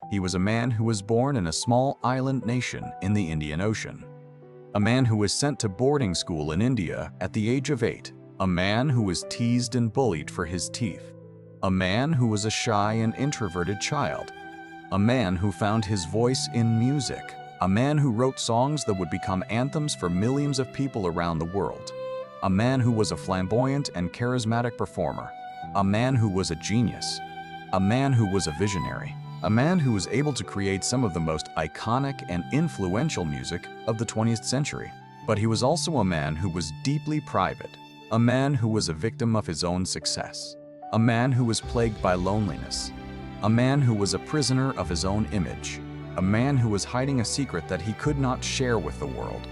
He was a man who was born in a small island nation in the Indian Ocean. A man who was sent to boarding school in India at the age of 8. A man who was teased and bullied for his teeth. A man who was a shy and introverted child. A man who found his voice in music. A man who wrote songs that would become anthems for millions of people around the world. A man who was a flamboyant and charismatic performer. A man who was a genius. A man who was a visionary. A man who was able to create some of the most iconic and influential music of the 20th century. But he was also a man who was deeply private. A man who was a victim of his own success. A man who was plagued by loneliness. A man who was a prisoner of his own image. A man who was hiding a secret that he could not share with the world.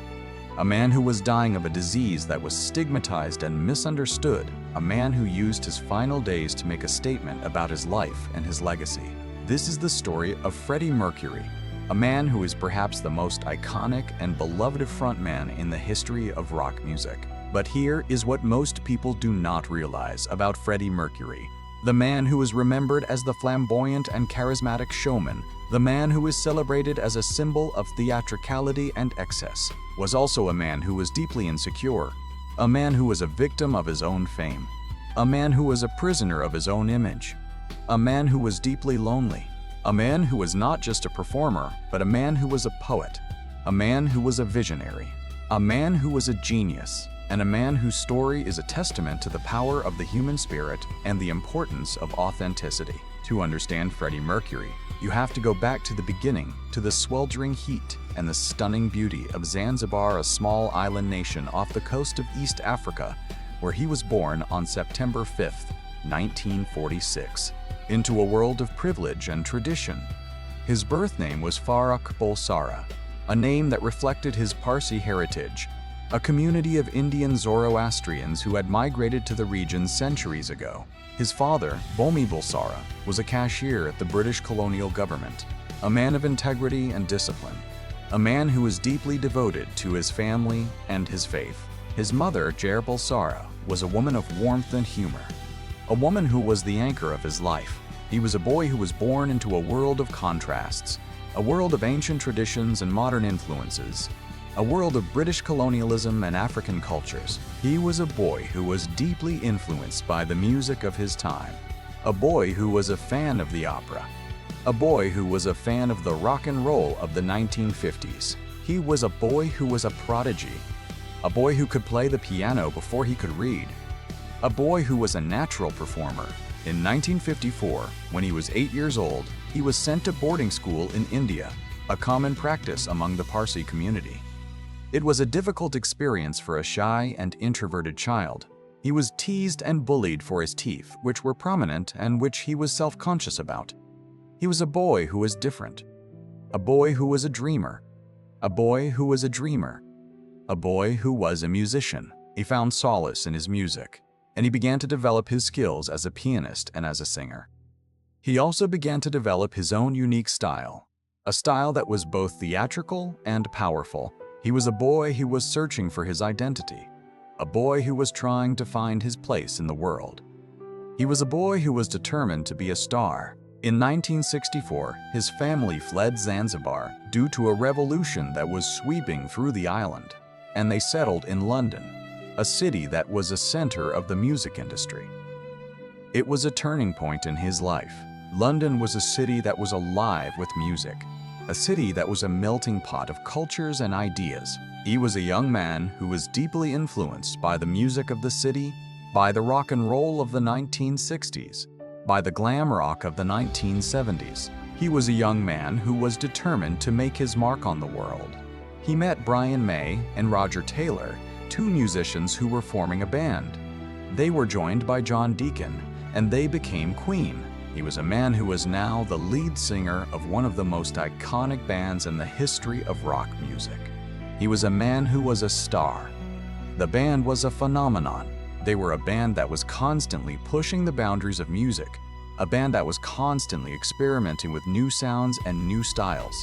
A man who was dying of a disease that was stigmatized and misunderstood. A man who used his final days to make a statement about his life and his legacy. This is the story of Freddie Mercury, a man who is perhaps the most iconic and beloved frontman in the history of rock music. But here is what most people do not realize about Freddie Mercury. The man who is remembered as the flamboyant and charismatic showman, the man who is celebrated as a symbol of theatricality and excess, was also a man who was deeply insecure, a man who was a victim of his own fame, a man who was a prisoner of his own image, a man who was deeply lonely, a man who was not just a performer, but a man who was a poet, a man who was a visionary, a man who was a genius, and a man whose story is a testament to the power of the human spirit and the importance of authenticity. To understand Freddie Mercury, you have to go back to the beginning, to the sweltering heat and the stunning beauty of Zanzibar, a small island nation off the coast of East Africa, where he was born on September 5th, 1946, into a world of privilege and tradition. His birth name was Farrokh Bulsara, a name that reflected his Parsi heritage, a community of Indian Zoroastrians who had migrated to the region centuries ago. His father, Bomi Bulsara, was a cashier at the British colonial government, a man of integrity and discipline, a man who was deeply devoted to his family and his faith. His mother, Jair Bulsara, was a woman of warmth and humor, a woman who was the anchor of his life. He was a boy who was born into a world of contrasts, a world of ancient traditions and modern influences, a world of British colonialism and African cultures. He was a boy who was deeply influenced by the music of his time, a boy who was a fan of the opera, a boy who was a fan of the rock and roll of the 1950s. He was a boy who was a prodigy, a boy who could play the piano before he could read, a boy who was a natural performer. In 1954, when he was 8 years old, he was sent to boarding school in India, a common practice among the Parsi community. It was a difficult experience for a shy and introverted child. He was teased and bullied for his teeth, which were prominent and which he was self-conscious about. He was a boy who was different, a boy who was a dreamer, a boy who was a dreamer, a boy who was a musician. He found solace in his music, and he began to develop his skills as a pianist and as a singer. He also began to develop his own unique style, a style that was both theatrical and powerful. He was a boy who was searching for his identity, a boy who was trying to find his place in the world. He was a boy who was determined to be a star. In 1964, his family fled Zanzibar due to a revolution that was sweeping through the island, and they settled in London, a city that was a center of the music industry. It was a turning point in his life. London was a city that was alive with music, a city that was a melting pot of cultures and ideas. He was a young man who was deeply influenced by the music of the city, by the rock and roll of the 1960s, by the glam rock of the 1970s. He was a young man who was determined to make his mark on the world. He met Brian May and Roger Taylor, two musicians who were forming a band. They were joined by John Deacon, and they became Queen. He was a man who was now the lead singer of one of the most iconic bands in the history of rock music. He was a man who was a star. The band was a phenomenon. They were a band that was constantly pushing the boundaries of music, a band that was constantly experimenting with new sounds and new styles.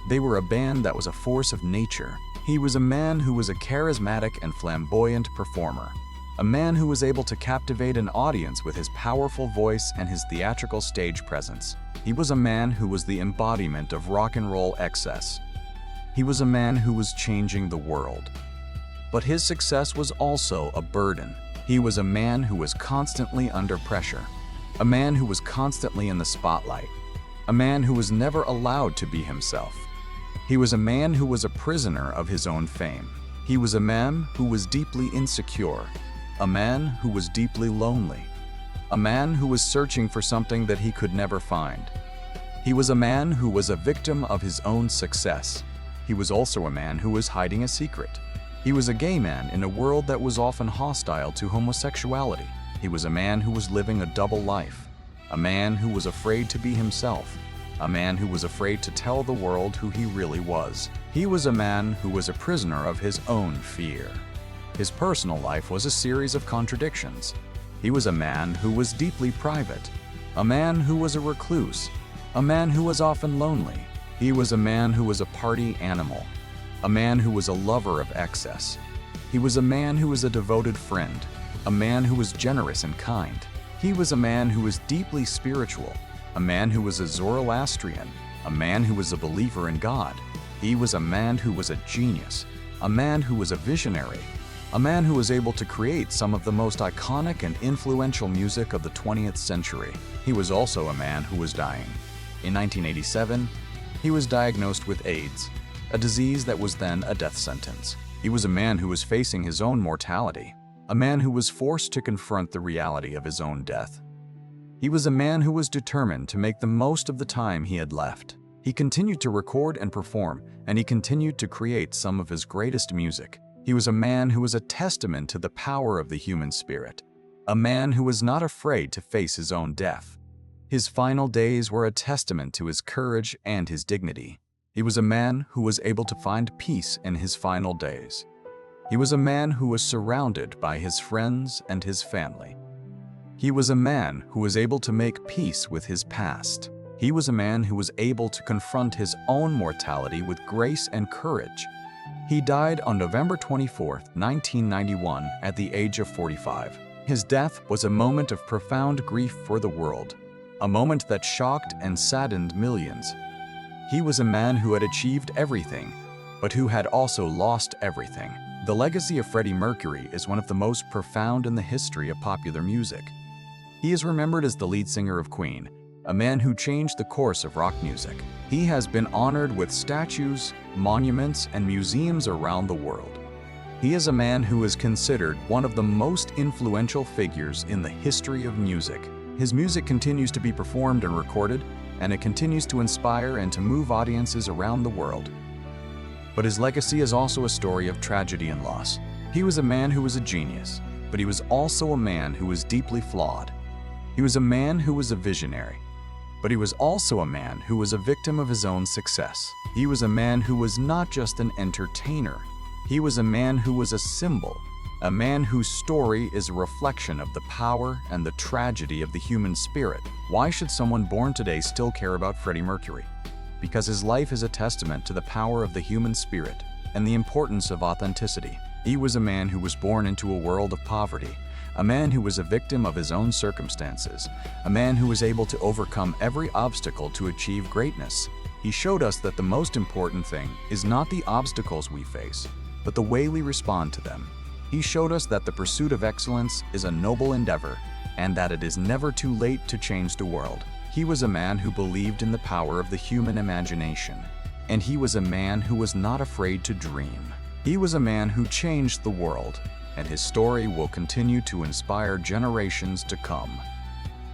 They were a band that was a force of nature. He was a man who was a charismatic and flamboyant performer, a man who was able to captivate an audience with his powerful voice and his theatrical stage presence. He was a man who was the embodiment of rock and roll excess. He was a man who was changing the world. But his success was also a burden. He was a man who was constantly under pressure, a man who was constantly in the spotlight, a man who was never allowed to be himself. He was a man who was a prisoner of his own fame. He was a man who was deeply insecure, a man who was deeply lonely, a man who was searching for something that he could never find. He was a man who was a victim of his own success. He was also a man who was hiding a secret. He was a gay man in a world that was often hostile to homosexuality. He was a man who was living a double life, a man who was afraid to be himself, a man who was afraid to tell the world who he really was. He was a man who was a prisoner of his own fear. His personal life was a series of contradictions. He was a man who was deeply private, a man who was a recluse, a man who was often lonely. He was a man who was a party animal, a man who was a lover of excess. He was a man who was a devoted friend, a man who was generous and kind. He was a man who was deeply spiritual, a man who was a Zoroastrian, a man who was a believer in God. He was a man who was a genius, a man who was a visionary, a man who was able to create some of the most iconic and influential music of the 20th century. He was also a man who was dying. In 1987, he was diagnosed with AIDS, a disease that was then a death sentence. He was a man who was facing his own mortality, a man who was forced to confront the reality of his own death. He was a man who was determined to make the most of the time he had left. He continued to record and perform, and he continued to create some of his greatest music. He was a man who was a testament to the power of the human spirit, a man who was not afraid to face his own death. His final days were a testament to his courage and his dignity. He was a man who was able to find peace in his final days. He was a man who was surrounded by his friends and his family. He was a man who was able to make peace with his past. He was a man who was able to confront his own mortality with grace and courage. He died on November 24, 1991, at the age of 45. His death was a moment of profound grief for the world, a moment that shocked and saddened millions. He was a man who had achieved everything, but who had also lost everything. The legacy of Freddie Mercury is one of the most profound in the history of popular music. He is remembered as the lead singer of Queen, a man who changed the course of rock music. He has been honored with statues, monuments, and museums around the world. He is a man who is considered one of the most influential figures in the history of music. His music continues to be performed and recorded, and it continues to inspire and to move audiences around the world. But his legacy is also a story of tragedy and loss. He was a man who was a genius, but he was also a man who was deeply flawed. He was a man who was a visionary, but he was also a man who was a victim of his own success. He was a man who was not just an entertainer. He was a man who was a symbol, a man whose story is a reflection of the power and the tragedy of the human spirit. Why should someone born today still care about Freddie Mercury? Because his life is a testament to the power of the human spirit and the importance of authenticity. He was a man who was born into a world of poverty, a man who was a victim of his own circumstances, a man who was able to overcome every obstacle to achieve greatness. He showed us that the most important thing is not the obstacles we face, but the way we respond to them. He showed us that the pursuit of excellence is a noble endeavor and that it is never too late to change the world. He was a man who believed in the power of the human imagination, and he was a man who was not afraid to dream. He was a man who changed the world, and his story will continue to inspire generations to come.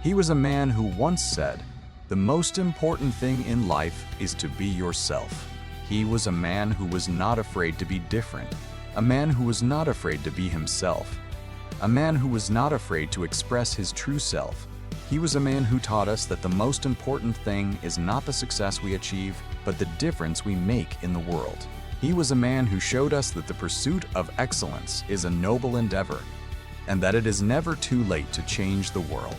He was a man who once said, "The most important thing in life is to be yourself." He was a man who was not afraid to be different, a man who was not afraid to be himself, a man who was not afraid to express his true self. He was a man who taught us that the most important thing is not the success we achieve, but the difference we make in the world. He was a man who showed us that the pursuit of excellence is a noble endeavor, and that it is never too late to change the world.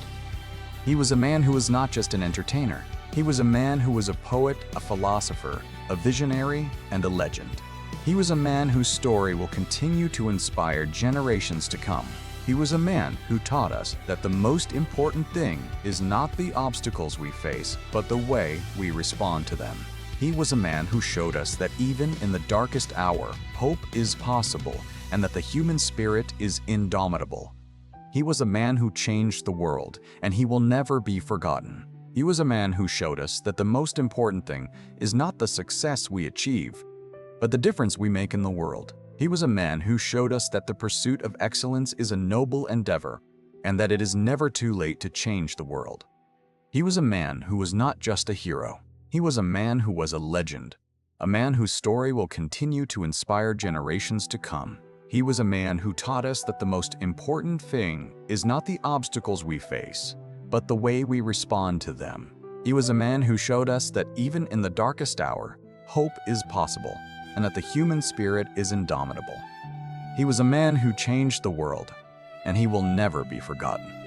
He was a man who was not just an entertainer. He was a man who was a poet, a philosopher, a visionary, and a legend. He was a man whose story will continue to inspire generations to come. He was a man who taught us that the most important thing is not the obstacles we face, but the way we respond to them. He was a man who showed us that even in the darkest hour, hope is possible and that the human spirit is indomitable. He was a man who changed the world, and he will never be forgotten. He was a man who showed us that the most important thing is not the success we achieve, but the difference we make in the world. He was a man who showed us that the pursuit of excellence is a noble endeavor and that it is never too late to change the world. He was a man who was not just a hero. He was a man who was a legend, a man whose story will continue to inspire generations to come. He was a man who taught us that the most important thing is not the obstacles we face, but the way we respond to them. He was a man who showed us that even in the darkest hour, hope is possible, and that the human spirit is indomitable. He was a man who changed the world, and he will never be forgotten.